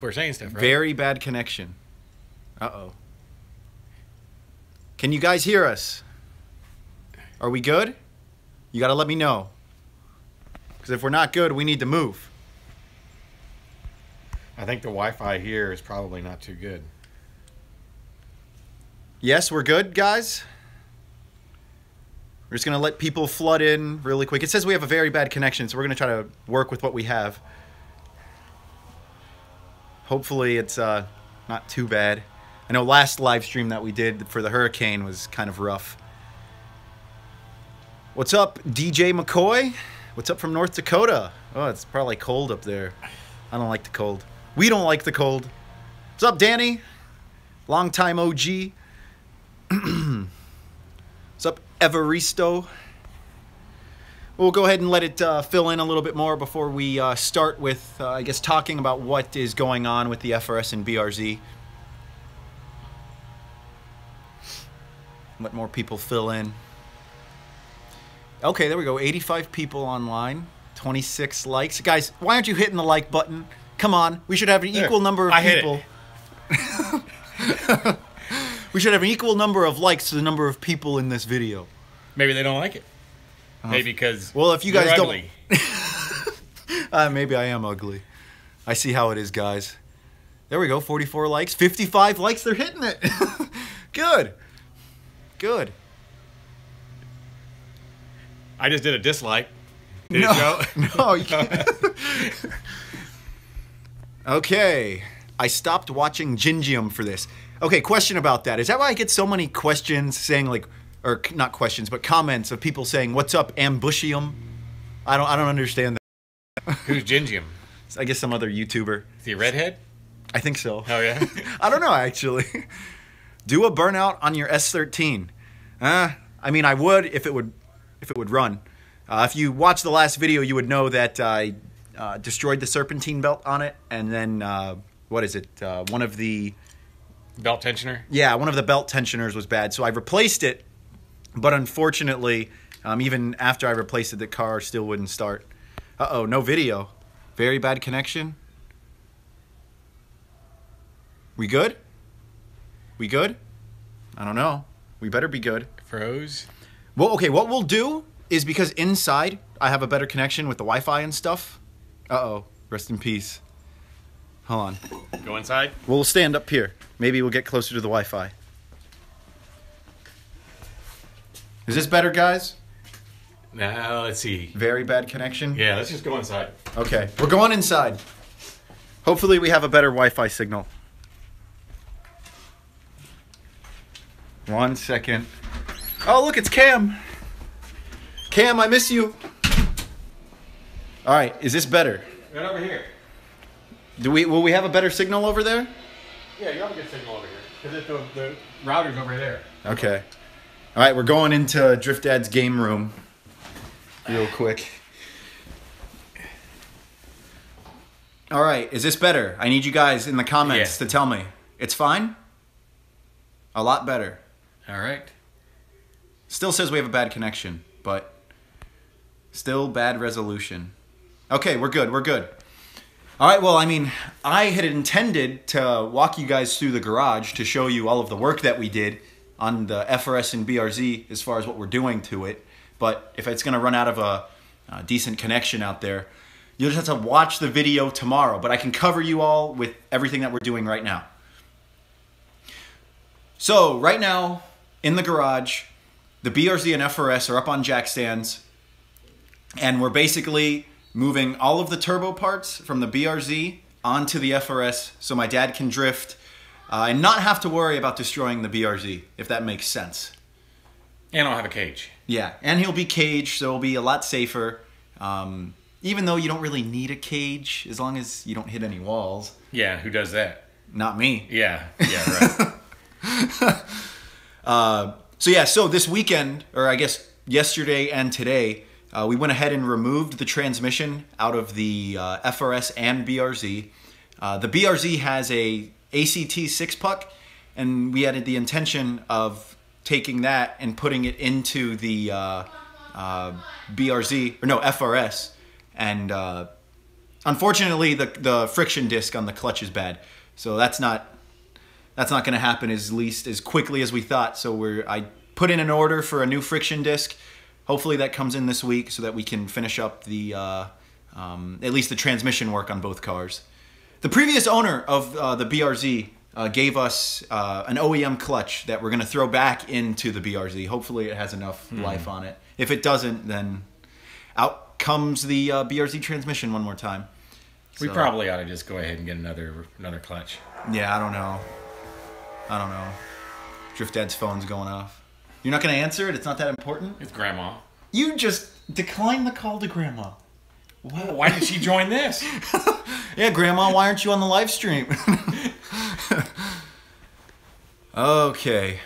We're saying stuff, right? Very bad connection. Uh-oh. Can you guys hear us? Are we good? You gotta let me know. Because if we're not good, we need to move. I think the Wi-Fi here is probably not too good. Yes, we're good, guys? We're just gonna let people flood in really quick. It says we have a very bad connection, so we're gonna try to work with what we have. Hopefully it's not too bad. I know last live stream that we did for the hurricane was kind of rough. What's up, DJ McCoy? What's up from North Dakota? Oh, it's probably cold up there. I don't like the cold. We don't like the cold. What's up, Danny? Long time OG. What's up, Evaristo? We'll go ahead and let it fill in a little bit more before we start with, I guess, talking about what is going on with the FRS and BRZ. Let more people fill in. Okay, there we go. 85 people online. 26 likes. Guys, why aren't you hitting the like button? Come on. We should have an equal number of people. We should have an equal number of likes to the number of people in this video. Maybe they don't like it. Maybe because well, if you guys don't, maybe I am ugly. I see how it is, guys. There we go. 44 likes, 55 likes. They're hitting it. Good, good. I just did a dislike. Did no, it show? No, you can't. Okay, I stopped watching Gingium for this. Okay, question about that. Is that why I get so many questions saying like? Or not questions, but comments of people saying, "What's up, Ambushium?" I don't understand that. Who's Gingium? I guess some other YouTuber. Is he a redhead? I think so. Oh yeah. I don't know actually. Do a burnout on your S13. I mean, I would if it would run. If you watched the last video, you would know that I destroyed the serpentine belt on it, and then what is it? One of the belt tensioner. Yeah, one of the belt tensioners was bad, so I replaced it. But unfortunately, even after I replaced it, the car still wouldn't start. Uh-oh, no video. Very bad connection. We good? We good? I don't know. We better be good. Froze. Well, okay, what we'll do is because inside I have a better connection with the Wi-Fi and stuff. Uh-oh, rest in peace. Hold on. Go inside? We'll stand up here. Maybe we'll get closer to the Wi-Fi. Is this better, guys? Now, let's see. Very bad connection? Yeah, let's just go inside. Okay, we're going inside. Hopefully we have a better Wi-Fi signal. 1 second. Oh, look, it's Cam. Cam, I miss you. All right, is this better? Right over here. Will we have a better signal over there? Yeah, you have a good signal over here. Because the router's over there. Okay. All right, we're going into Drift Dad's game room real quick. All right, is this better? I need you guys in the comments to tell me. It's fine? A lot better. All right. Still says we have a bad connection, but still bad resolution. Okay, we're good, we're good. All right, well, I mean, I had intended to walk you guys through the garage to show you all of the work that we did on the FRS and BRZ as far as what we're doing to it. But if it's going to run out of a decent connection out there, you'll just have to watch the video tomorrow. But I can cover you all with everything that we're doing right now. So right now, in the garage, the BRZ and FRS are up on jack stands. And we're basically moving all of the turbo parts from the BRZ onto the FRS so my dad can drift and not have to worry about destroying the BRZ, if that makes sense. And I'll have a cage. Yeah, and he'll be caged, so it'll be a lot safer. Even though you don't really need a cage, as long as you don't hit any walls. Yeah, who does that? Not me. Yeah, right. So this weekend, or I guess yesterday and today, we went ahead and removed the transmission out of the FRS and BRZ. The BRZ has a ACT 6-puck, and we had the intention of taking that and putting it into the BRZ, or no, FRS, and unfortunately, the friction disc on the clutch is bad, so that's not going to happen as quickly as we thought. So I put in an order for a new friction disc. Hopefully that comes in this week so that we can finish up the at least the transmission work on both cars. The previous owner of the BRZ gave us an OEM clutch that we're going to throw back into the BRZ. Hopefully it has enough life on it. If it doesn't, then out comes the BRZ transmission one more time. We probably ought to just go ahead and get another clutch. Yeah, I don't know. Drift Dad's phone's going off. You're not going to answer it? It's not that important? It's Grandma. You just declined the call to Grandma. Wow. Why did she join this? Yeah, Grandma, why aren't you on the live stream? Okay.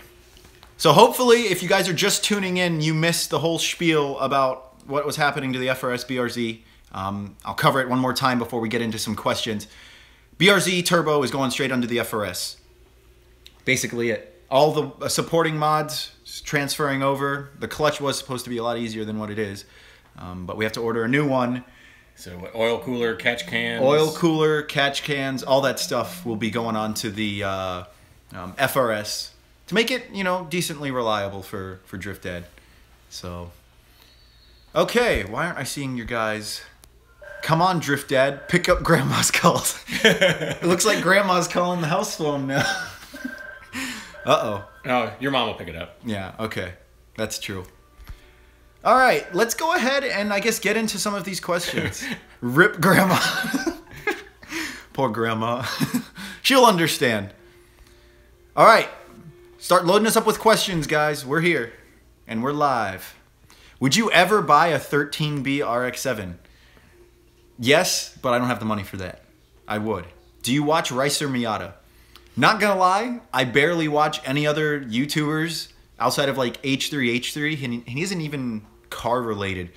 So hopefully, if you guys are just tuning in, you missed the whole spiel about what was happening to the FRS BRZ. I'll cover it one more time before we get into some questions. BRZ Turbo is going straight under the FRS. Basically, all the supporting mods transferring over. The clutch was supposed to be a lot easier than what it is, but we have to order a new one. So oil cooler, catch cans. Oil cooler, catch cans, all that stuff will be going on to the FRS to make it, decently reliable for Drift Dad. So, okay, why aren't I seeing your guys? Come on, Drift Dad, pick up Grandma's calls. It looks like Grandma's calling the house phone now. Uh-oh. No, your mom will pick it up. Yeah, okay. That's true. All right, let's go ahead and I guess get into some of these questions. Rip Grandma. Poor Grandma. She'll understand. All right, start loading us up with questions, guys. We're here, and we're live. Would you ever buy a 13B RX-7? Yes, but I don't have the money for that. I would. Do you watch Ricer Miata? Not gonna lie, I barely watch any other YouTubers outside of like H3, and he isn't even car related.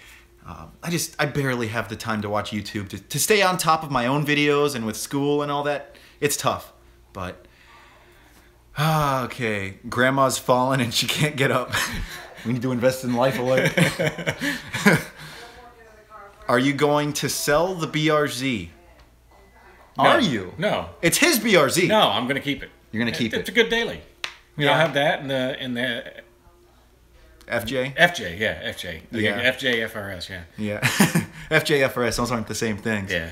I barely have the time to watch YouTube to stay on top of my own videos, and with school and all that, it's tough. But okay, Grandma's fallen and she can't get up. We need to invest in Life Alert. Are you going to sell the BRZ? No, Are you? No. It's his BRZ. No, I'm going to keep it. You're going to keep it. It's a good daily. Yeah. I'll have that in the FJ? FJ, yeah, FJ. Yeah. FJ, FRS, yeah. Yeah. FJ, FRS, those aren't the same things. Yeah.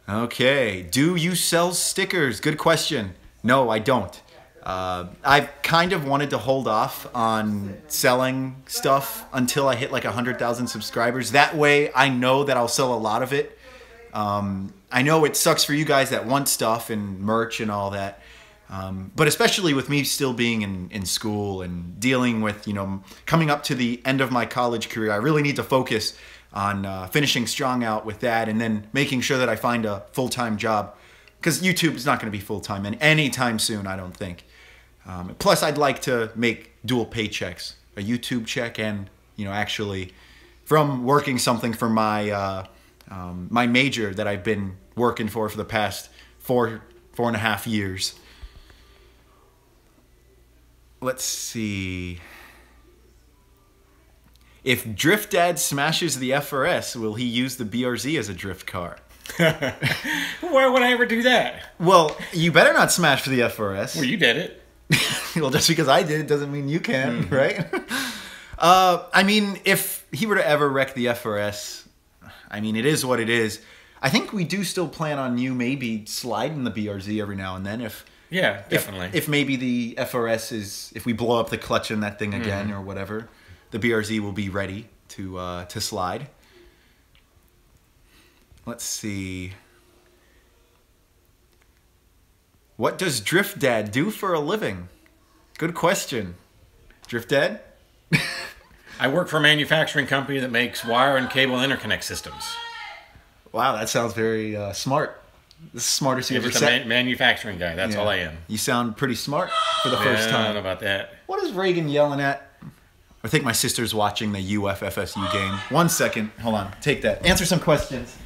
Okay. Do you sell stickers? Good question. No, I don't. I've kind of wanted to hold off on selling stuff until I hit like 100,000 subscribers. That way I know that I'll sell a lot of it. I know it sucks for you guys that want stuff and merch and all that. But especially with me still being in school and dealing with, coming up to the end of my college career, I really need to focus on finishing strong out with that and then making sure that I find a full-time job. Because YouTube is not going to be full-time anytime soon, I don't think. Plus, I'd like to make dual paychecks, a YouTube check and, actually from working something for my my major that I've been working for the past four and a half years. Let's see. If Drift Dad smashes the FRS, will he use the BRZ as a drift car? Why would I ever do that? Well, you better not smash for the FRS. Well, you did it. Well, just because I did it doesn't mean you can, right? I mean, if he were to ever wreck the FRS, I mean, it is what it is. I think we do still plan on you maybe sliding the BRZ every now and then Yeah, definitely. If maybe the FRS is, if we blow up the clutch in that thing again or whatever, the BRZ will be ready to slide. Let's see. What does Drift Dad do for a living? Good question. Drift Dad? I work for a manufacturing company that makes wire and cable interconnect systems. Wow, that sounds very smart. This is the smartest you ever Just said. A manufacturing guy. That's all I am. You sound pretty smart for the first time. I don't know about that. What is Reagan yelling at? I think my sister's watching the UF-FSU game. 1 second. Hold on. Take that. Answer some questions.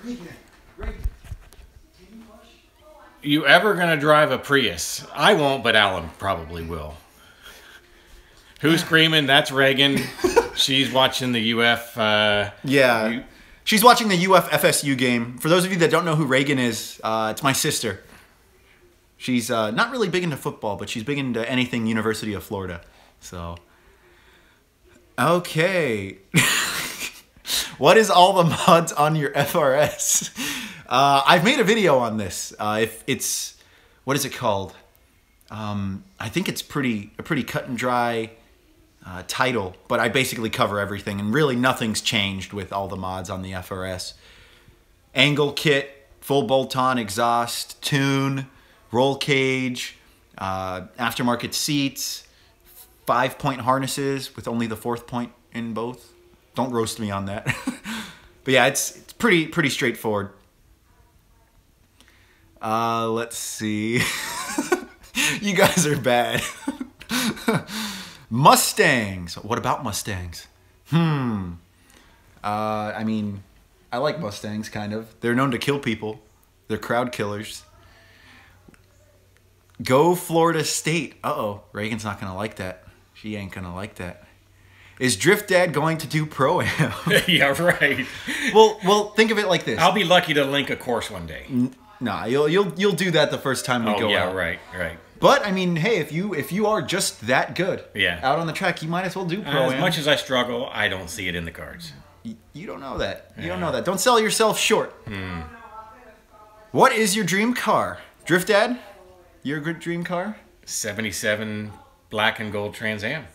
Reagan. You ever going to drive a Prius? I won't, but Alan probably will. Who's screaming? That's Reagan. She's watching the UF. Yeah. She's watching the UF-FSU game. For those of you that don't know who Reagan is, it's my sister. She's not really big into football, but she's big into anything University of Florida. So, okay. What is all the mods on your FRS? I've made a video on this. If it's, what is it called? I think it's a pretty cut and dry title, but I basically cover everything, and really nothing's changed with all the mods on the FRS. Angle kit, full bolt-on exhaust, tune, roll cage, aftermarket seats, 5-point harnesses with only the 4th point in both. Don't roast me on that. But yeah, it's pretty straightforward. Let's see. You guys are bad. Mustangs. What about Mustangs? I mean, I like Mustangs, kind of. They're known to kill people. They're crowd killers. Go Florida State. Uh-oh. Reagan's not going to like that. She ain't going to like that. Is Drift Dad going to do Pro-Am? Yeah, right. Well, think of it like this. I'll be lucky to link a course one day. Nah, you'll do that the first time we go out. Right. But I mean, hey, if you are just that good, out on the track, you might as well do Pro-Am. As much as I struggle, I don't see it in the cards. You don't know that. You don't know that. Don't sell yourself short. What is your dream car, Drift Dad? Your good dream car? 77 black and gold Trans Am.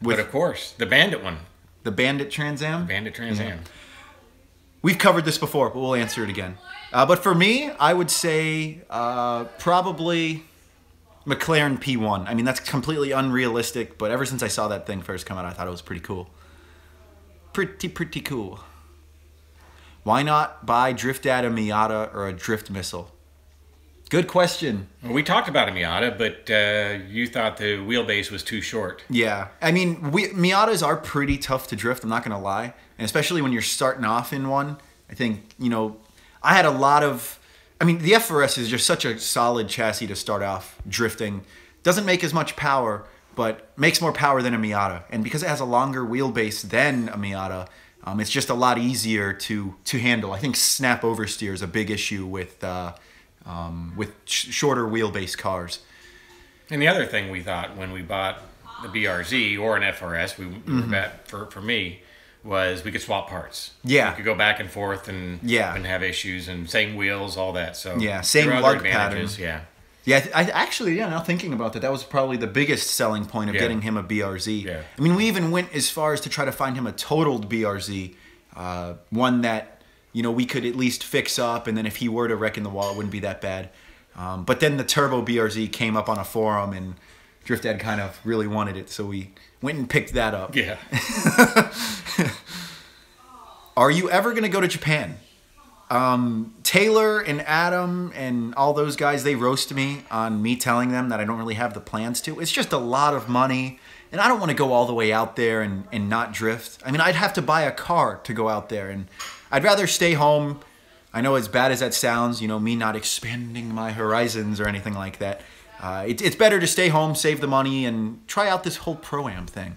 But of course, the Bandit one. The Bandit Trans Am? Bandit Trans Am. We've covered this before, but we'll answer it again. But for me, I would say probably McLaren P1. I mean, that's completely unrealistic, but ever since I saw that thing first come out, I thought it was pretty cool. Pretty cool. Why not buy Drift Dad a Miata or a Drift Missile? Good question. Well, we talked about a Miata, but you thought the wheelbase was too short. Yeah. I mean, Miatas are pretty tough to drift, I'm not going to lie. And especially when you're starting off in one. I think, I had a lot of... I mean, the FRS is just such a solid chassis to start off drifting. Doesn't make as much power, but makes more power than a Miata. And because it has a longer wheelbase than a Miata, it's just a lot easier to handle. I think snap oversteer is a big issue with shorter wheelbase cars. And the other thing we thought when we bought the BRZ or an FRS, for me, was we could swap parts. Yeah. We could go back and forth and have issues, and same wheels, all that. So yeah, same lug pattern. Yeah. Yeah, I actually, now thinking about that was probably the biggest selling point of getting him a BRZ. Yeah. I mean, we even went as far as to try to find him a totaled BRZ, one that we could at least fix up, and then if he were to wreck in the wall, it wouldn't be that bad. But then the Turbo BRZ came up on a forum, and Drift Dad kind of really wanted it, so we went and picked that up. Yeah. Are you ever going to go to Japan? Taylor and Adam and all those guys, they roast me on me telling them that I don't really have the plans to. It's just a lot of money, and I don't want to go all the way out there and not drift. I mean, I'd have to buy a car to go out there, and I'd rather stay home. I know as bad as that sounds, me not expanding my horizons or anything like that. It's better to stay home, save the money, and try out this whole Pro-Am thing,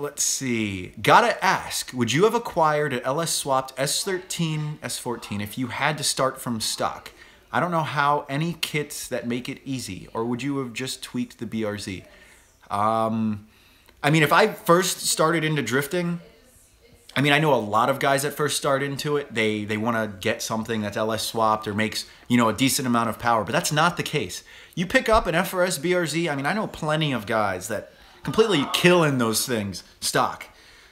Let's see. Gotta ask, would you have acquired an LS-swapped S13, S14 if you had to start from stock? I don't know how any kits that make it easy, or would you have just tweaked the BRZ? I mean, if I first started into drifting, I mean, I know a lot of guys that first start into it, they want to get something that's LS swapped or makes, a decent amount of power, but that's not the case. You pick up an FRS BRZ, I mean, I know plenty of guys that completely killing those things stock.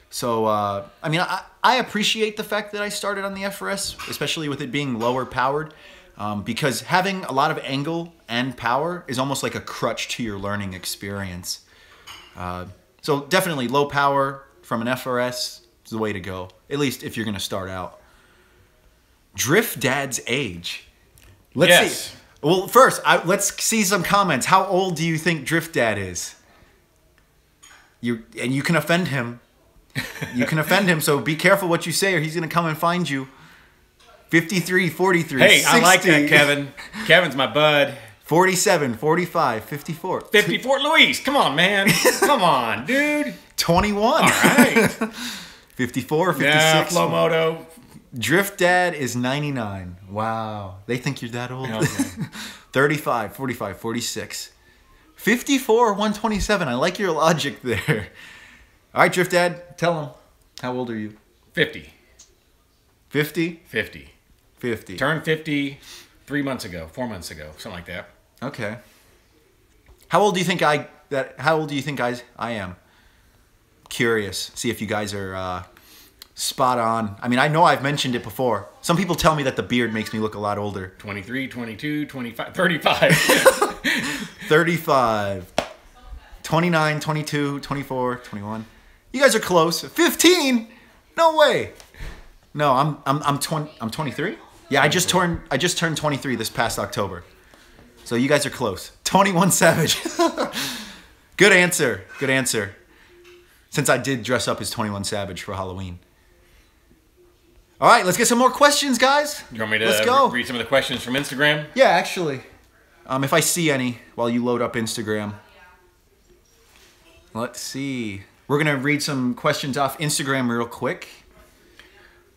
So, I mean, I appreciate the fact that I started on the FRS, especially with it being lower powered, because having a lot of angle and power is almost like a crutch to your learning experience. So definitely low power from an FRS is the way to go, at least if you're going to start out. Drift Dad's age. Let's see. Well, first, let's see some comments. How old do you think Drift Dad is? You can offend him. You can offend him, so be careful what you say or he's going to come and find you. 53, 43, Hey, 60. I like that, Kevin. Kevin's my bud. 47, 45, 54. 54. Luis, come on, man. Come on, dude. 21. All right. 54, 56. Yeah, Flowmoto. Drift Dad is 99. Wow. They think you're that old. Okay. 35, 45, 46. 54, 127. I like your logic there. All right, Drift Dad, tell them. How old are you? 50. 50? 50. 50. Turned 50 4 months ago, something like that. Okay. How old do you think I am? Curious. See if you guys are spot on. I mean, I know I've mentioned it before. Some people tell me that the beard makes me look a lot older. 23, 22, 25, 35. 35. 29, 22, 24, 21. You guys are close. 15? No way. No, I'm 23? Yeah, I just turned 23 this past October. So you guys are close. 21 Savage. Good answer. Good answer. Since I did dress up as 21 Savage for Halloween. All right, let's get some more questions, guys. You want me to let's go. read some of the questions from Instagram? Yeah, actually. If I see any while you load up Instagram. Let's see. We're going to read some questions off Instagram real quick.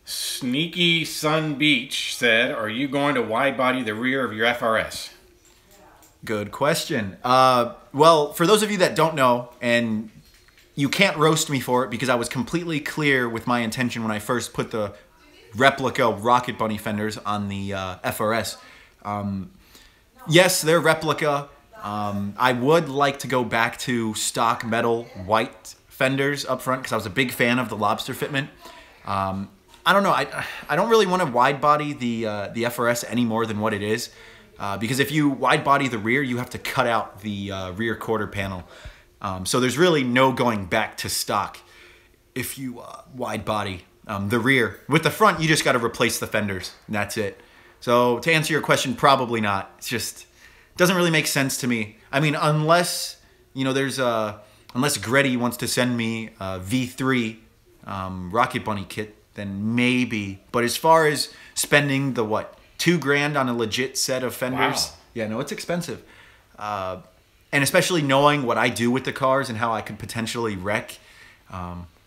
Sneaky Sun Beach said, are you going to wide body the rear of your FRS? Good question. Well, for those of you that don't know, and you can't roast me for it because I was completely clear with my intention when I first put the replica Rocket Bunny fenders on the FRS. Yes, they're replica. I would like to go back to stock metal white fenders up front because I was a big fan of the lobster fitment. I don't know. I don't really want to wide body the FRS any more than what it is. Because if you wide body the rear, you have to cut out the rear quarter panel. So there's really no going back to stock if you wide body the rear. With the front, you just got to replace the fenders, and that's it. So to answer your question, probably not. It's just doesn't really make sense to me. I mean, unless there's unless Gretty wants to send me a V3 Rocket Bunny kit, then maybe. But as far as spending the $2,000 on a legit set of fenders. Wow. Yeah, no, it's expensive. And especially knowing what I do with the cars and how I could potentially wreck,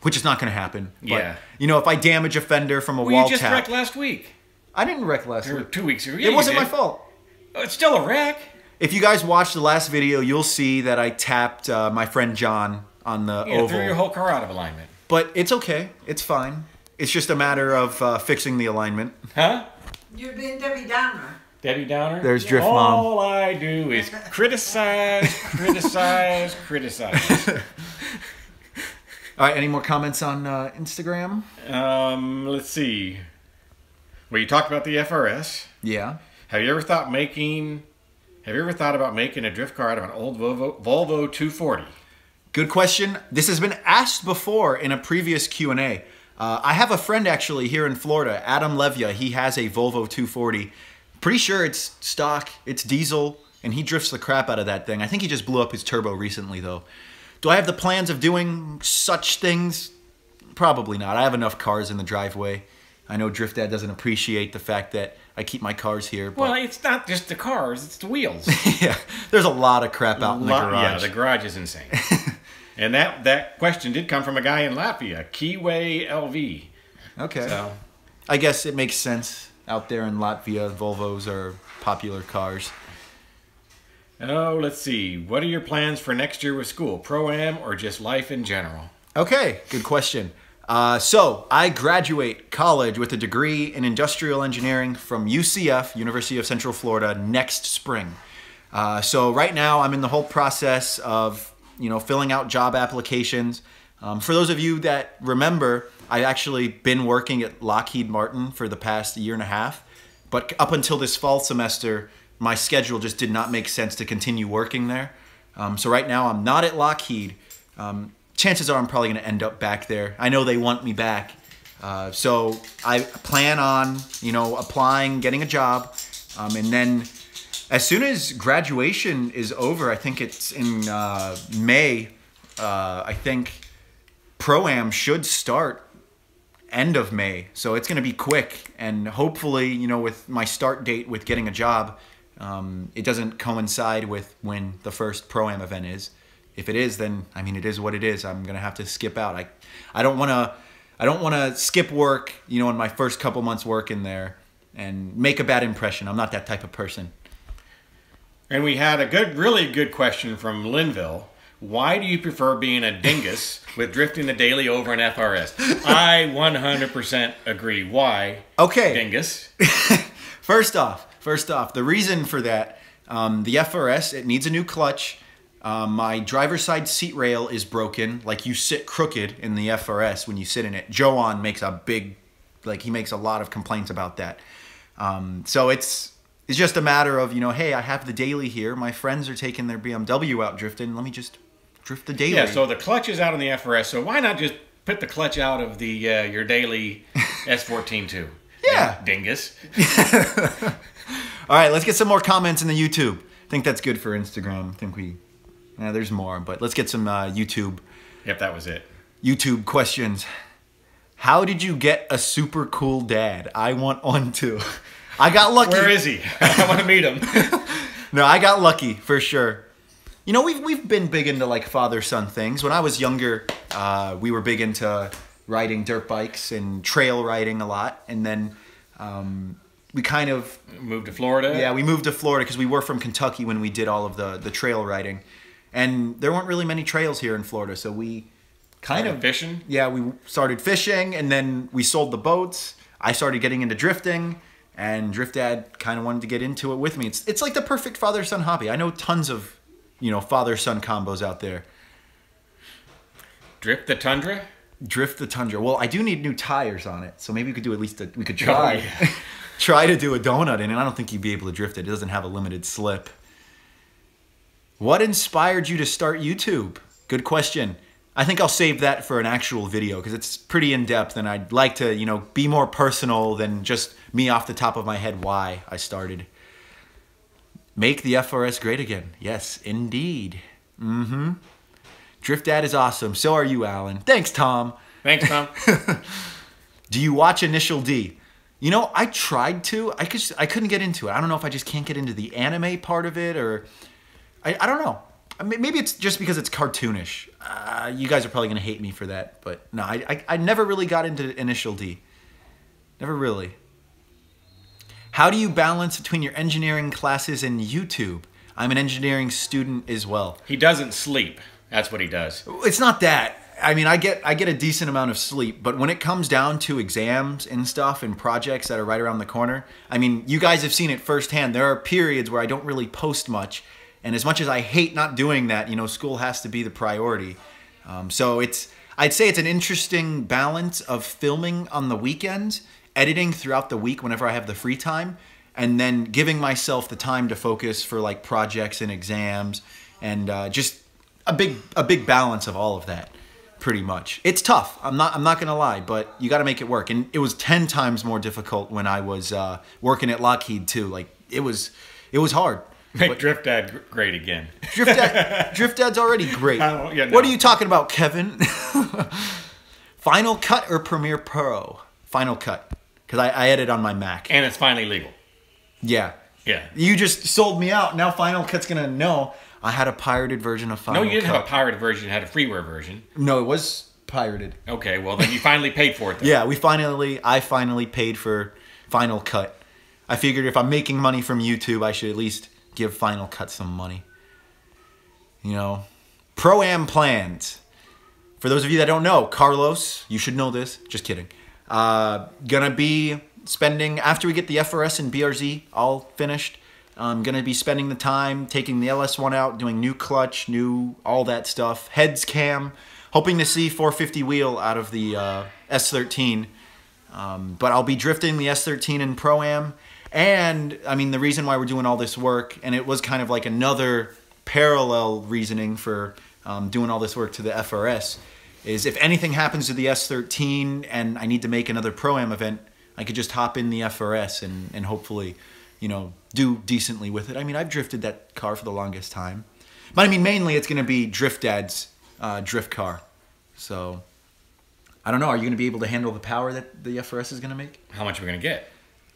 which is not going to happen. Yeah. But, if I damage a fender from a wall you just tap. wrecked last week. I didn't wreck last Or week. 2 weeks ago. Yeah, It you wasn't did. my fault. Oh, it's still a wreck. If you guys watched the last video, you'll see that I tapped my friend John on the oval. Threw your whole car out of alignment. But it's okay. It's fine. It's just a matter of fixing the alignment. Huh? You've been Debbie Downer. Debbie Downer? There's Drift Mom. All I do is criticize, criticize, criticize. All right, any more comments on Instagram? Let's see. Well, you talked about the FRS. Yeah. Have you ever thought about making a drift car out of an old Volvo 240? Good question. This has been asked before in a previous Q&A. I have a friend actually here in Florida, Adam Levia. He has a Volvo 240. Pretty sure it's stock, it's diesel, and he drifts the crap out of that thing. I think he just blew up his turbo recently, though. Do I have the plans of doing such things? Probably not. I have enough cars in the driveway. I know Drift Dad doesn't appreciate the fact that I keep my cars here. But Well, it's not just the cars, it's the wheels. yeah, there's a lot of crap out in the garage. Yeah, the garage is insane. And that question did come from a guy in Latvia, Keyway LV. Okay. So, I guess it makes sense. Out there in Latvia, Volvos are popular cars. oh, let's see. What are your plans for next year with school? Pro-Am or just life in general? Okay, good question. So I graduate college with a degree in industrial engineering from UCF, University of Central Florida, next spring. So right now I'm in the whole process of filling out job applications. For those of you that remember, I've actually been working at Lockheed Martin for the past year and a half. But up until this fall semester, my schedule just did not make sense to continue working there. So right now I'm not at Lockheed. Chances are I'm probably going to end up back there. I know they want me back. So I plan on, applying, getting a job. And then as soon as graduation is over, I think it's in May, I think Pro-Am should start end of May. So it's going to be quick. And hopefully, with my start date with getting a job, it doesn't coincide with when the first Pro-Am event is. if it is, then I mean, it is what it is. I'm gonna have to skip out. I don't wanna skip work, you know, in my first couple months working there and make a bad impression. I'm not that type of person. And we had a really good question from Linville. Why do you prefer being a dingus with drifting the daily over an FRS? I 100% agree. Why? Okay. Dingus. First off, the reason for that, the FRS, it needs a new clutch. My driver's side seat rail is broken. Like, you sit crooked in the FRS when you sit in it. Joan makes he makes a lot of complaints about that. So it's just a matter of, you know, hey, I have the daily here. My friends are taking their BMW out drifting. Let me just drift the daily. Yeah, so the clutch is out on the FRS. So why not just put the clutch out of the your daily S14 too? Yeah. Dingus. All right, let's get some more comments in the YouTube. I think that's good for Instagram. I think there's more, but let's get some YouTube. Yep, that was it. YouTube questions. How did you get a super cool dad? I want one too. I got lucky. Where is he? I want to meet him. No, I got lucky for sure. You know, we've been big into like father-son things. When I was younger, we were big into riding dirt bikes and trail riding a lot, and then we kind of moved to Florida. Yeah, we moved to Florida because we were from Kentucky when we did all of the trail riding, and there weren't really many trails here in Florida, so we kind of fishing. Yeah, we started fishing, and then we sold the boats. I started getting into drifting, and Drift Dad kind of wanted to get into it with me. It's like the perfect father-son hobby. I know tons of, you know, father-son combos out there. Drift the Tundra? Drift the Tundra. Well, I do need new tires on it, so maybe we could do we could try. Oh, yeah. Try to do a donut in it. I don't think you'd be able to drift it. It doesn't have a limited slip. What inspired you to start YouTube? Good question. I think I'll save that for an actual video because it's pretty in-depth, and I'd like to, you know, be more personal than just me off the top of my head why I started. Make the FRS great again. Yes, indeed. Mm-hmm. Drift Dad is awesome. So are you, Alan. Thanks, Tom. Thanks, Tom. Do you watch Initial D? You know, I tried to. I couldn't get into it. I don't know if I just can't get into the anime part of it, or I don't know. Maybe it's just because it's cartoonish. You guys are probably going to hate me for that, but no, I never really got into Initial D. Never really. How do you balance between your engineering classes and YouTube? I'm an engineering student as well. He doesn't sleep. That's what he does. It's not that. I mean, I get a decent amount of sleep, but when it comes down to exams and stuff and projects that are right around the corner, I mean, you guys have seen it firsthand. There are periods where I don't really post much, and as much as I hate not doing that, you know, school has to be the priority. So I'd say it's an interesting balance of filming on the weekends, editing throughout the week whenever I have the free time, and then giving myself the time to focus for like projects and exams, and just a big balance of all of that. Pretty much. It's tough. I'm not gonna lie, but you got to make it work. And it was 10 times more difficult when I was working at Lockheed too. Like it was hard. Make Drift Dad great again. Drift Dad's already great. Yeah, no. What are you talking about, Kevin? Final Cut or Premiere Pro? Final Cut, because I edit on my Mac. And it's finally legal. Yeah. Yeah. You just sold me out. Now Final Cut's gonna know. I had a pirated version of Final Cut. No, you didn't have a pirated version. You had a freeware version. No, it was pirated. Okay, well then you finally paid for it then. Yeah, I finally paid for Final Cut. I figured if I'm making money from YouTube, I should at least give Final Cut some money. You know, Pro-Am plans. For those of you that don't know, Carlos, you should know this. Just kidding. Gonna be spending, after we get the FRS and BRZ all finished, I'm going to be spending the time taking the LS1 out, doing new clutch, new all that stuff. Heads cam, hoping to see 450 wheel out of the S13. But I'll be drifting the S13 in Pro-Am. And, I mean, the reason why we're doing all this work, and it was kind of like another parallel reasoning for doing all this work to the FRS, is if anything happens to the S13 and I need to make another Pro-Am event, I could just hop in the FRS and hopefully, you know, do decently with it. I mean, I've drifted that car for the longest time. But I mean, mainly it's going to be Drift Dad's drift car. So, I don't know. Are you going to be able to handle the power that the FRS is going to make? How much are we going to get?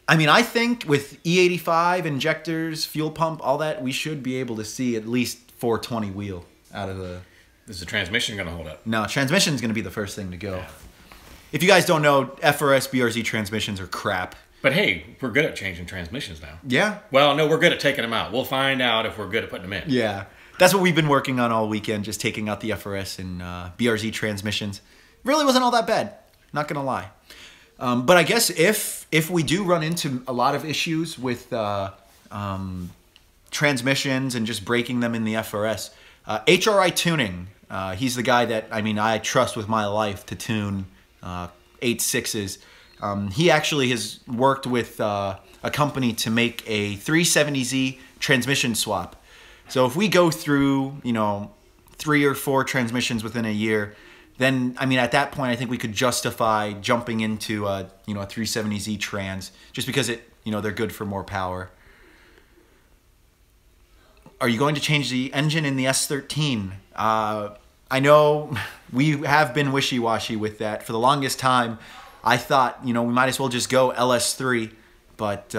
I mean, I think with E85, injectors, fuel pump, all that, we should be able to see at least 420 wheel out of the Is the transmission going to hold up? No, transmission's going to be the first thing to go. If you guys don't know, FRS BRZ transmissions are crap. But hey, we're good at changing transmissions now. Yeah? Well, no, we're good at taking them out. We'll find out if we're good at putting them in. Yeah. That's what we've been working on all weekend, just taking out the FRS and BRZ transmissions. Really wasn't all that bad, not going to lie. But I guess if we do run into a lot of issues with transmissions and just breaking them in the FRS, HRI Tuning, he's the guy that, I trust with my life to tune 8.6s. He actually has worked with a company to make a 370Z transmission swap. So if we go through, 3 or 4 transmissions within a year, then, at that point, I think we could justify jumping into a 370Z trans just because they're good for more power. Are you going to change the engine in the S13? I know we have been wishy-washy with that. For the longest time, I thought, we might as well just go LS3. But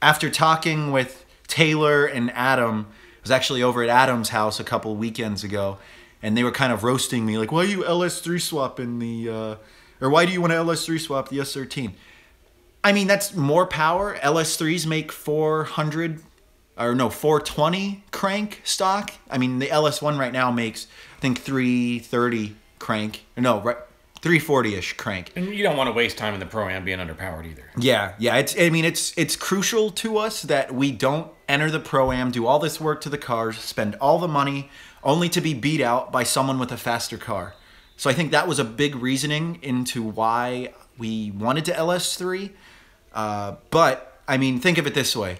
after talking with Taylor and Adam, I was actually over at Adam's house a couple weekends ago, and they were kind of roasting me, like, why are you LS3 swapping or why do you want to LS3 swap the S13? That's more power. LS3s make 420 crank stock. The LS1 right now makes, I think, 330 crank. No, right, 340-ish crank. And you don't want to waste time in the Pro-Am being underpowered either. Yeah. It's crucial to us that we don't enter the Pro-Am, do all this work to the cars, spend all the money, only to be beat out by someone with a faster car. So I think that was a big reasoning into why we wanted to LS3. But, think of it this way.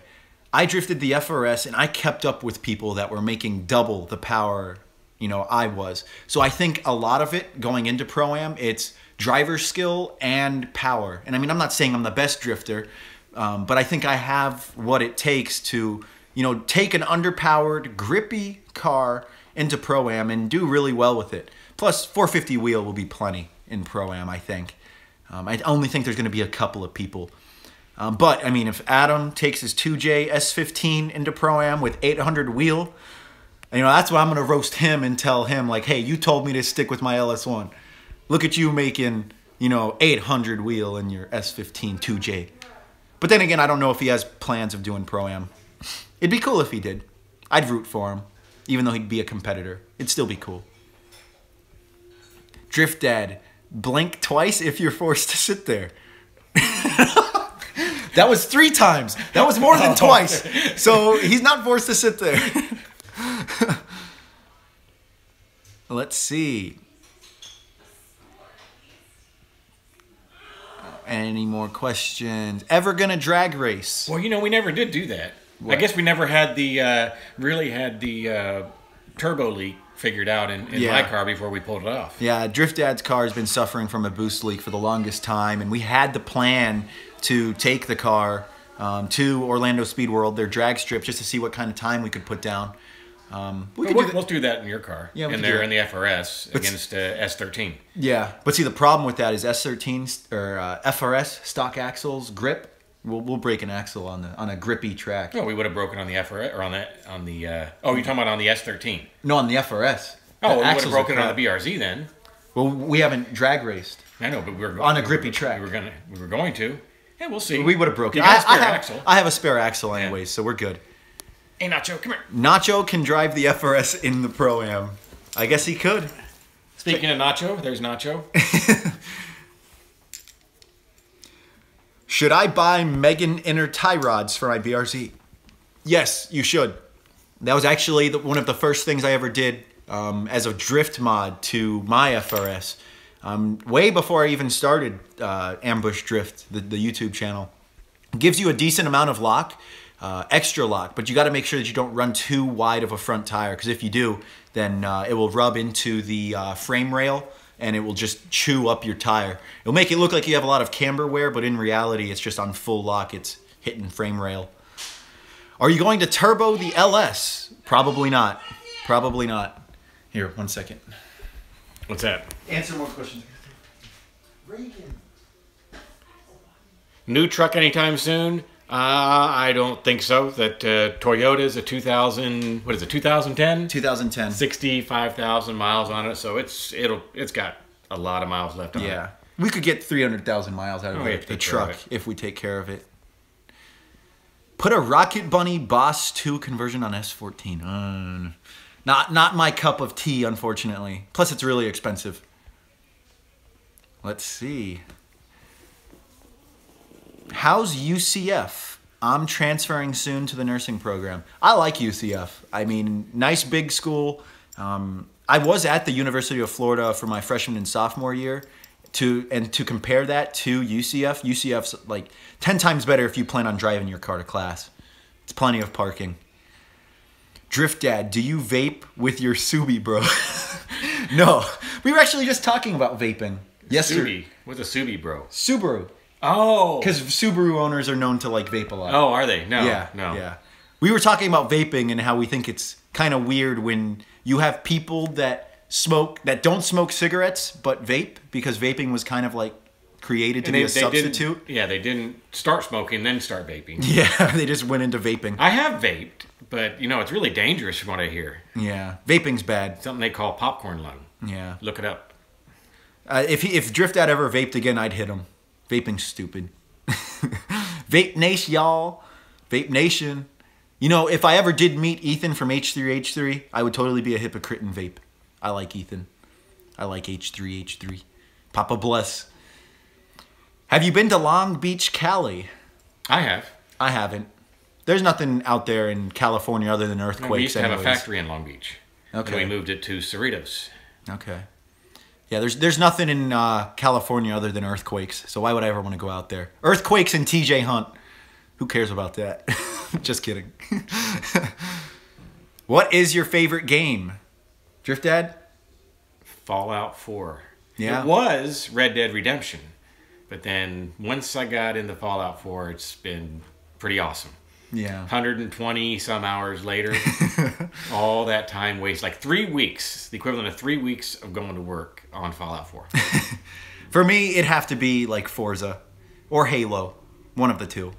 I drifted the FRS and I kept up with people that were making double the power, I was. So I think a lot of it going into Pro-Am, it's driver skill and power. And I'm not saying I'm the best drifter, but I think I have what it takes to, take an underpowered, grippy car into Pro-Am and do really well with it. Plus, 450 wheel will be plenty in Pro-Am, I think. I only think there's going to be a couple of people. But, if Adam takes his 2J S15 into Pro-Am with 800 wheel, that's why I'm going to roast him and tell him, like, hey, you told me to stick with my LS1. Look at you making, 800 wheel in your S15 2J. But then again, I don't know if he has plans of doing Pro-Am. It'd be cool if he did. I'd root for him, even though he'd be a competitor. It'd still be cool. Drift Dad, blink twice if you're forced to sit there. That was 3 times. That was more than twice. So he's not forced to sit there. Let's see. Any more questions? Ever gonna drag race? Well, we never did do that. What? I guess we never had the turbo leak figured out in my car before we pulled it off. Yeah, Drift Dad's car has been suffering from a boost leak for the longest time, and we had the plan to take the car to Orlando Speed World, their drag strip, just to see what kind of time we could put down. We'll do that in your car. Yeah, in there in the FRS against S13. Yeah, but see, the problem with that is S13 or FRS stock axles grip. We'll break an axle on a grippy track. No, we would have broken on the FRS or on the. You're talking about on the S13? No, on the FRS. Oh, we would have broken on the BRZ then. Well, we haven't drag raced. I know, but we were on a grippy track. We were going to. Yeah, we'll see. We would have broken. You got a spare axle. I have a spare axle anyways, so we're good. Hey, Nacho, come here. Nacho can drive the FRS in the Pro-Am. I guess he could. Speaking of Nacho, there's Nacho. Should I buy Megan inner tie rods for my BRZ? Yes, you should. That was actually one of the first things I ever did as a drift mod to my FRS. Way before I even started Ambush Drift, the YouTube channel. It gives you a decent amount of lock, extra lock, but you got to make sure that you don't run too wide of a front tire, because if you do, then it will rub into the frame rail and it will just chew up your tire. It'll make it look like you have a lot of camber wear, but in reality, it's just on full lock. It's hitting frame rail. Are you going to turbo the LS? Probably not. Probably not. Here, 1 second. What's that? Answer more questions. Reagan. New truck anytime soon? I don't think so. That Toyota is a 2010? 2010. 65,000 miles on it, so it's got a lot of miles left on it. Yeah. We could get 300,000 miles out of we have to the take care of truck it. if we take care of it. Put a Rocket Bunny Boss 2 conversion on S14. Not my cup of tea, unfortunately. Plus, it's really expensive. Let's see. How's UCF? I'm transferring soon to the nursing program. I like UCF. I mean, nice big school. I was at the University of Florida for my freshman and sophomore year. To compare that to UCF, UCF's like 10 times better if you plan on driving your car to class. It's plenty of parking. Drift Dad, do you vape with your Subi, bro? No. We were actually just talking about vaping. Subi. What's a Subi, bro? Subaru. Oh. Because Subaru owners are known to like vape a lot. Oh, are they? No. Yeah. No. Yeah. We were talking about vaping and how we think it's kind of weird when you have people that don't smoke cigarettes but vape, because vaping was kind of like created to be a substitute. They didn't start smoking then start vaping. Yeah, they just went into vaping. I have vaped, but it's really dangerous from what I hear. Yeah, vaping's bad. Something they call popcorn lung. Yeah. Look it up. If Drift Dad ever vaped again, I'd hit him. Vaping's stupid. Vape Nation, y'all. Vape Nation. If I ever did meet Ethan from H3H3, I would totally be a hypocrite and vape. I like Ethan. I like H3H3. Papa bless. Have you been to Long Beach, Cali? I have. I haven't. There's nothing out there in California other than earthquakes. We used to have anyways. a factory in Long Beach. Okay. And we moved it to Cerritos. Okay. Yeah, there's nothing in California other than earthquakes. So why would I ever want to go out there? Earthquakes and TJ Hunt. Who cares about that? Just kidding. What is your favorite game? Drift Dad? Fallout 4. Yeah. It was Red Dead Redemption. But then once I got into Fallout 4, it's been pretty awesome. Yeah. 120 some hours later, all that time wasted. Like 3 weeks, the equivalent of 3 weeks of going to work on Fallout 4. For me, it'd have to be like Forza or Halo. One of the two.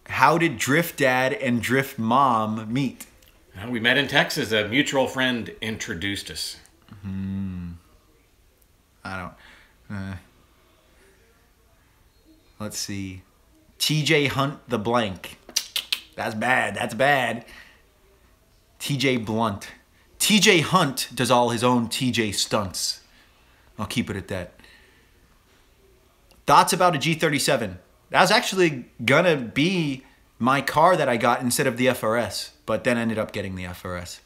How did Drift Dad and Drift Mom meet? We met in Texas. A mutual friend introduced us. I don't... Let's see. TJ Hunt the blank. That's bad. That's bad. TJ Blunt. TJ Hunt does all his own TJ stunts. I'll keep it at that. Thoughts about a G37? That was actually gonna be my car that I got instead of the FRS, but then ended up getting the FRS.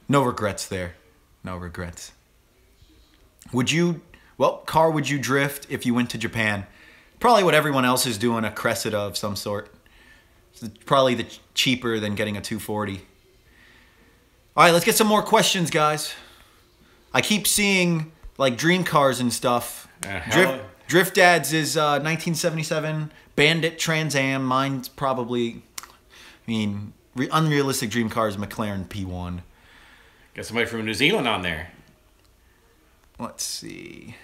No regrets there. No regrets. What car would you drift if you went to Japan? Probably what everyone else is doing, a Cressida of some sort. It's probably cheaper than getting a 240. All right, let's get some more questions, guys. I keep seeing like dream cars and stuff. Drift Dad's is 1977 Bandit Trans Am. Mine's probably, unrealistic dream car is McLaren P1. Got somebody from New Zealand on there. Let's see.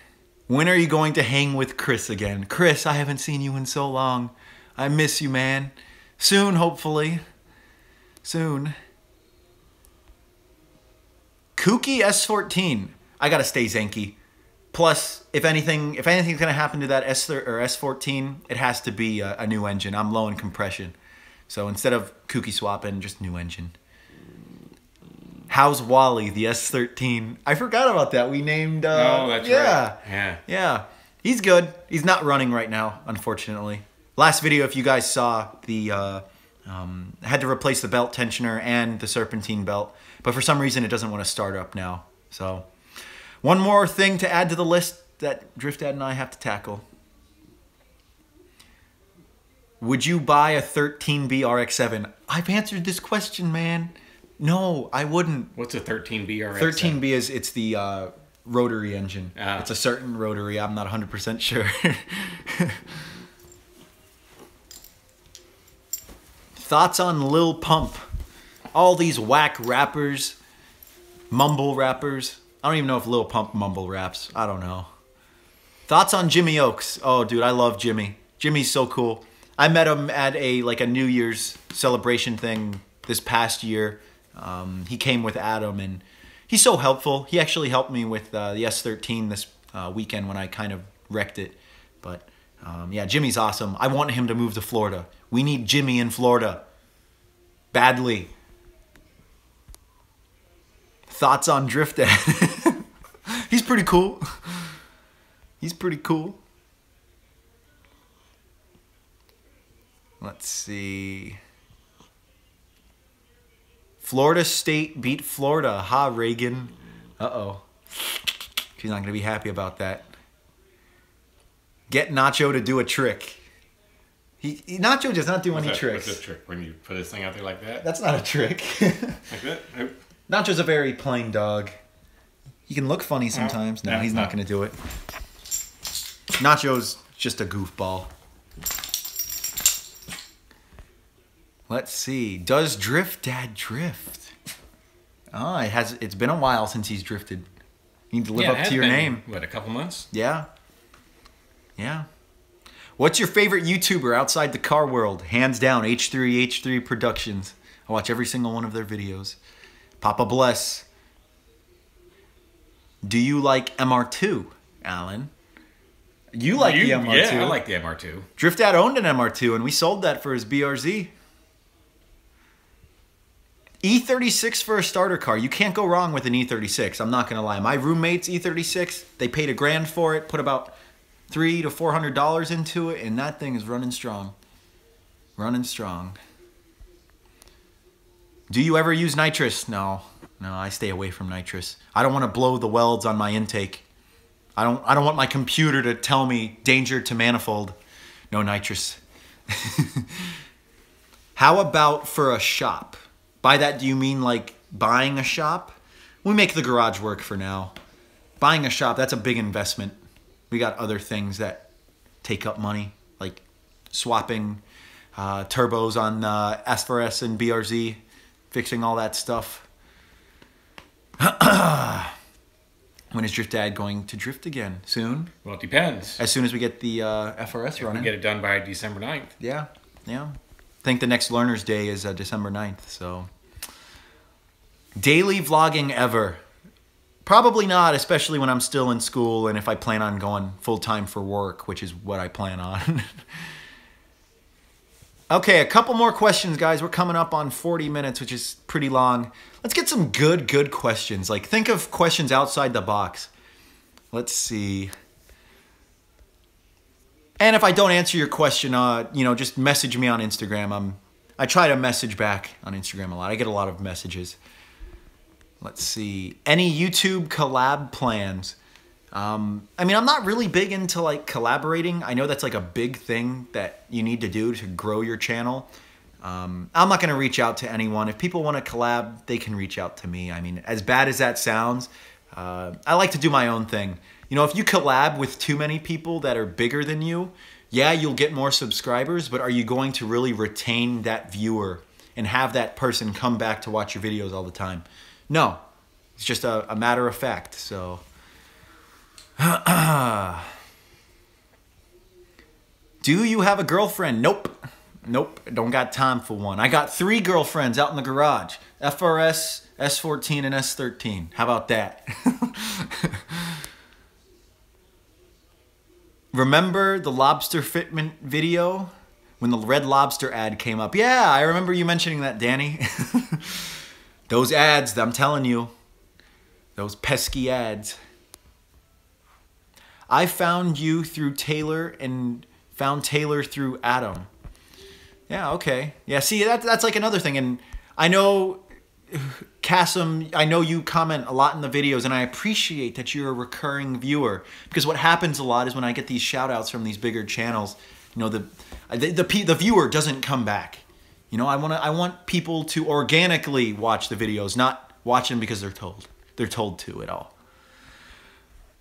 When are you going to hang with Chris again? Chris, I haven't seen you in so long. I miss you, man. Soon, hopefully. Soon. Kooky S14. I gotta stay Zenki. Plus, if anything's gonna happen to that S14, it has to be a new engine. I'm low in compression. So instead of Kooky swapping, just new engine. How's Wally, the S13? I forgot about that. We named... oh, that's right. Yeah. He's good. He's not running right now, unfortunately. Last video, if you guys saw, I had to replace the belt tensioner and the serpentine belt. But for some reason, it doesn't want to start up now. So, one more thing to add to the list that Drift Dad and I have to tackle. Would you buy a 13B RX-7? I've answered this question, man. No, I wouldn't. What's a 13B RX? 13B it's the rotary engine. It's a certain rotary. I'm not 100% sure. Thoughts on Lil Pump? All these whack rappers, mumble rappers. I don't even know if Lil Pump mumble raps. I don't know. Thoughts on Jimmy Oaks? Oh, dude, I love Jimmy. Jimmy's so cool. I met him at a New Year's celebration thing this past year. He came with Adam, and he's so helpful. He actually helped me with the S13 this weekend when I kind of wrecked it. But yeah, Jimmy's awesome. I want him to move to Florida. We need Jimmy in Florida. Badly. Thoughts on Drift Dad? He's pretty cool. He's pretty cool. Let's see. Florida State beat Florida. Ha, Reagan. Uh-oh. She's not going to be happy about that. Get Nacho to do a trick. Nacho does not do any tricks. What's a trick? When you put his thing out there like that? That's not a trick. Like that? Nope. Nacho's a very plain dog. He can look funny sometimes. No, he's not going to do it. Nacho's just a goofball. Let's see. Does Drift Dad drift? Oh, it's been a while since he's drifted. You need to live up to your name. What, a couple months? Yeah. Yeah. What's your favorite YouTuber outside the car world? Hands down, H3 Productions. I watch every single one of their videos. Papa bless. Do you like MR2, Alan? You like the MR2. Yeah, I like the MR2. Drift Dad owned an MR2, and we sold that for his BRZ. E36 for a starter car. You can't go wrong with an E36. I'm not going to lie. My roommate's E36, they paid $1,000 for it, put about $300 to $400 into it, and that thing is running strong. Running strong. Do you ever use nitrous? No. No, I stay away from nitrous. I don't want to blow the welds on my intake. I don't want my computer to tell me danger to manifold. No nitrous. How about for a shop? By that, do you mean like buying a shop? We make the garage work for now. Buying a shop, that's a big investment. We got other things that take up money, like swapping turbos on FRS and BRZ, fixing all that stuff. When is Drift Dad going to drift again? Soon? Well, it depends. As soon as we get the FRS running. We get it done by December 9th. Yeah, yeah. I think the next Learner's Day is December 9th, so. Daily vlogging ever? Probably not, especially when I'm still in school and if I plan on going full-time for work, which is what I plan on. Okay, a couple more questions, guys. We're coming up on 40 minutes, which is pretty long. Let's get some good questions. Like, think of questions outside the box. Let's see. And if I don't answer your question, you know, just message me on Instagram. I try to message back on Instagram a lot. I get a lot of messages. Let's see. Any YouTube collab plans? I mean, I'm not really big into like collaborating. I know that's like a big thing that you need to do to grow your channel. I'm not going to reach out to anyone. If people want to collab, they can reach out to me. I mean, as bad as that sounds, I like to do my own thing. You know, if you collab with too many people that are bigger than you, yeah, you'll get more subscribers, but are you going to really retain that viewer and have that person come back to watch your videos all the time? No, it's just a matter of fact, so. Do you have a girlfriend? Nope. Nope, don't got time for one. I got 3 girlfriends out in the garage. FRS, S14, and S13. How about that? Remember the lobster fitment video? When the Red Lobster ad came up. Yeah, I remember you mentioning that, Danny. Those ads, I'm telling you. Those pesky ads. I found you through Taylor and found Taylor through Adam. Yeah, okay. Yeah, see, that's like another thing. And I know, Kasim, I know you comment a lot in the videos, and I appreciate that you're a recurring viewer. Because what happens a lot is when I get these shout-outs from these bigger channels, you know, the viewer doesn't come back. You know, I want people to organically watch the videos, not watch them because they're told. They're told to at all.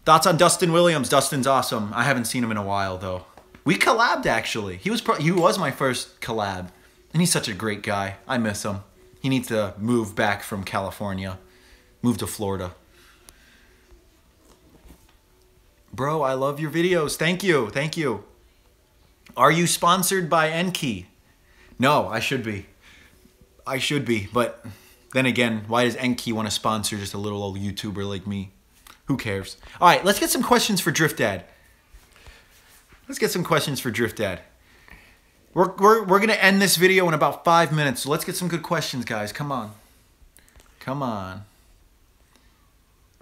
Thoughts on Dustin Williams? Dustin's awesome. I haven't seen him in a while, though. We collabed, actually. He was my first collab. And he's such a great guy. I miss him. He needs to move back from California. Move to Florida. Bro, I love your videos. Thank you. Thank you. Are you sponsored by Enki? No, I should be. I should be. But then again, why does Enki want to sponsor just a little old YouTuber like me? Who cares? All right, let's get some questions for Drift Dad. Let's get some questions for Drift Dad. We're going to end this video in about 5 minutes. So let's get some good questions, guys. Come on. Come on.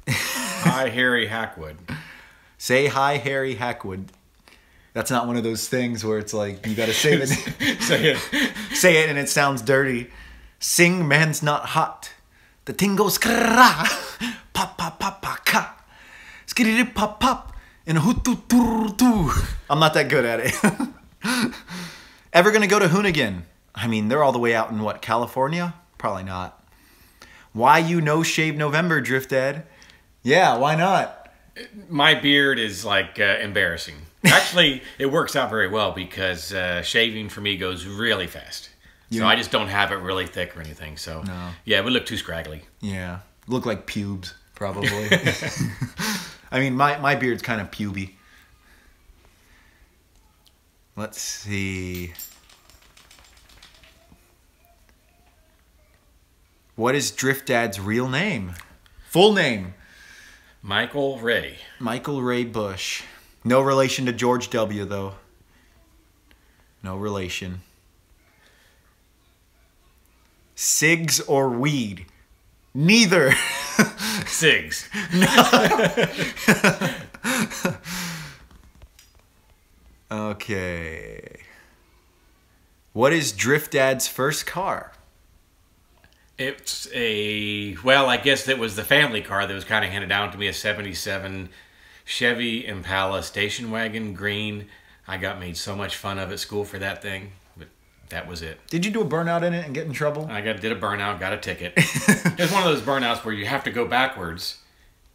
Hi, Harry Hackwood. Say hi, Harry Hackwood. That's not one of those things where it's like you got to say it. Say it. Say it and it sounds dirty. Sing, man's not hot. The thing goes kra. Pop, pop, pop, pop, ka. Skiddy, pop, pop. And hoo-too-too-too. I'm not that good at it. Ever gonna go to Hoonigan? I mean, they're all the way out in what, California? Probably not. Why you no shave November, Drift Dad? Yeah, why not? My beard is like embarrassing. Actually, it works out very well because shaving for me goes really fast. So I just don't have it really thick or anything. So yeah, it would look too scraggly. Yeah, look like pubes, probably. I mean, my beard's kind of puby. Let's see. What is Drift Dad's real name? Full name. Michael Ray. Michael Ray Bush. No relation to George W., though. No relation. Cigs or weed? Neither. Cigs. Okay. What is Drift Dad's first car? It's well, I guess it was the family car that was kind of handed down to me, a 77 Chevy Impala station wagon, green. I got made so much fun of at school for that thing, but that was it. Did you do a burnout in it and get in trouble? Did a burnout, got a ticket. It's one of those burnouts where you have to go backwards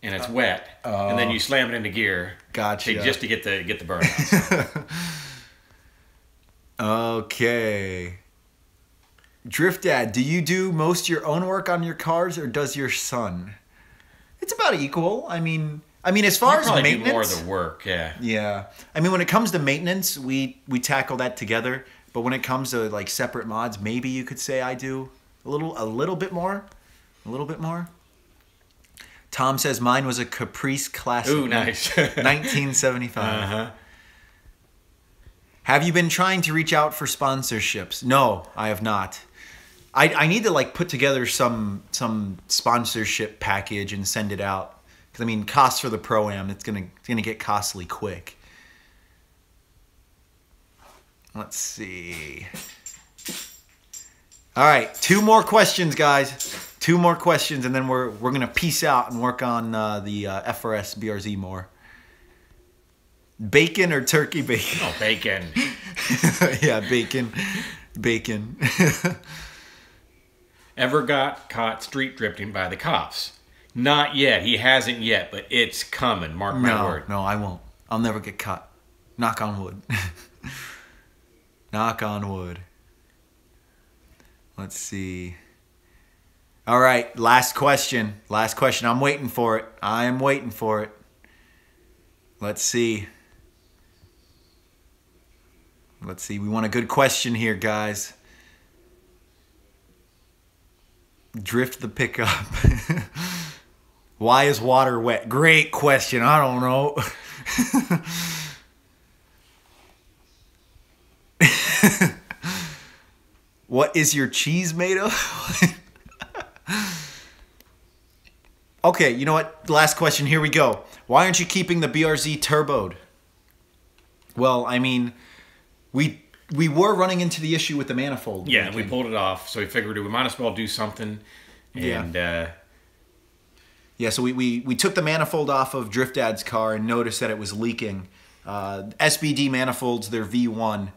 and it's wet, and then you slam it into gear. Gotcha. Just to get the burnout. Okay. Drift Dad, do you do most of your own work on your cars, or does your son? It's about equal. I mean, as far as maintenance, do more of the work. Yeah. Yeah. I mean, when it comes to maintenance, we tackle that together. But when it comes to like separate mods, maybe you could say I do a little bit more, a little bit more. Tom says mine was a Caprice Classic. Ooh, nice. 1975. Uh-huh. Have you been trying to reach out for sponsorships? No, I have not. I need to like put together some sponsorship package and send it out. Because I mean, costs for the Pro-Am, it's gonna get costly quick. Let's see. All right, 2 more questions, guys. 2 more questions, and then we're gonna peace out and work on the FRS BRZ more. Bacon or turkey bacon? Oh, bacon. Yeah, bacon. Bacon. Ever got caught street drifting by the cops? Not yet. He hasn't yet, but it's coming. Mark my word. No, I won't. I'll never get caught. Knock on wood. Knock on wood. Let's see. All right, last question. Last question. I'm waiting for it. I am waiting for it. Let's see. Let's see. We want a good question here, guys. Drift the pickup. Why is water wet? Great question. I don't know. What is your cheese made of? Okay, you know what? Last question. Here we go. Why aren't you keeping the BRZ turboed? Well, I mean, we were running into the issue with the manifold. Yeah, and we pulled it off, so we figured we might as well do something. And yeah, so we took the manifold off of Drift Dad's car and noticed that it was leaking. SBD manifolds, they're V1.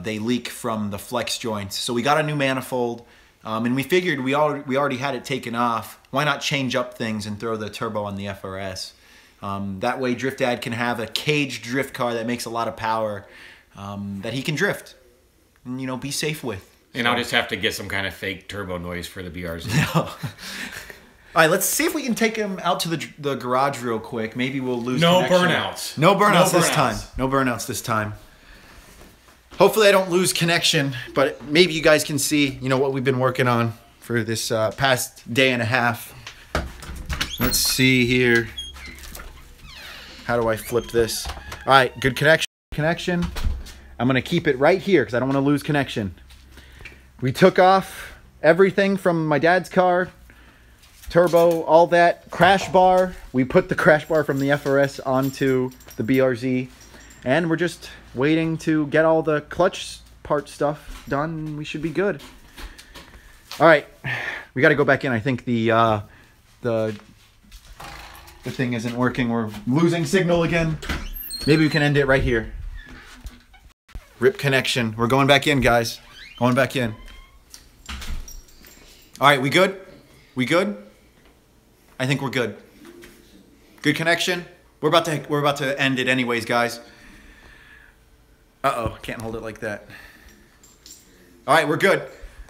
They leak from the flex joints. So we got a new manifold, and we figured we already had it taken off. Why not change up things and throw the turbo on the FRS? That way Drift Dad can have a caged drift car that makes a lot of power that he can drift and, you know, be safe with. And I'll just have to get some kind of fake turbo noise for the BRZ. No. All right, let's see if we can take him out to the garage real quick. Maybe we'll lose No connection. burnouts. No burnouts No this burnouts. time. No burnouts this time. Hopefully I don't lose connection, but maybe you guys can see, what we've been working on for this past day and a half. Let's see here. How do I flip this? All right, good connection. I'm going to keep it right here because I don't want to lose connection. We took off everything from my dad's car, turbo, all that, crash bar. We put the crash bar from the FRS onto the BRZ, and we're just waiting to get all the clutch part stuff done. We should be good. All right, we got to go back in. I think the thing isn't working. We're losing signal again. Maybe we can end it right here. Rip connection. We're going back in, guys. Going back in. All right, we good? We good? I think we're good. Good connection. We're about to end it anyways, guys. Uh-oh, can't hold it like that. All right, we're good.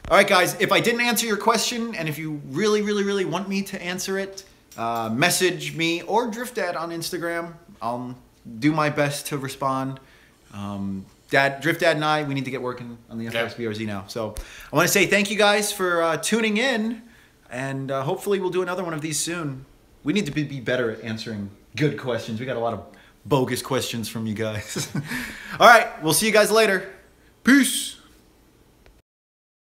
All right, guys, if I didn't answer your question, and if you really, really, really want me to answer it, message me or Drift Dad on Instagram. I'll do my best to respond. Drift Dad and I, we need to get working on the FRS BRZ now. So I want to say thank you guys for tuning in, and hopefully we'll do another one of these soon. We need to be better at answering good questions. We got a lot of bogus questions from you guys. All right, we'll see you guys later. Peace.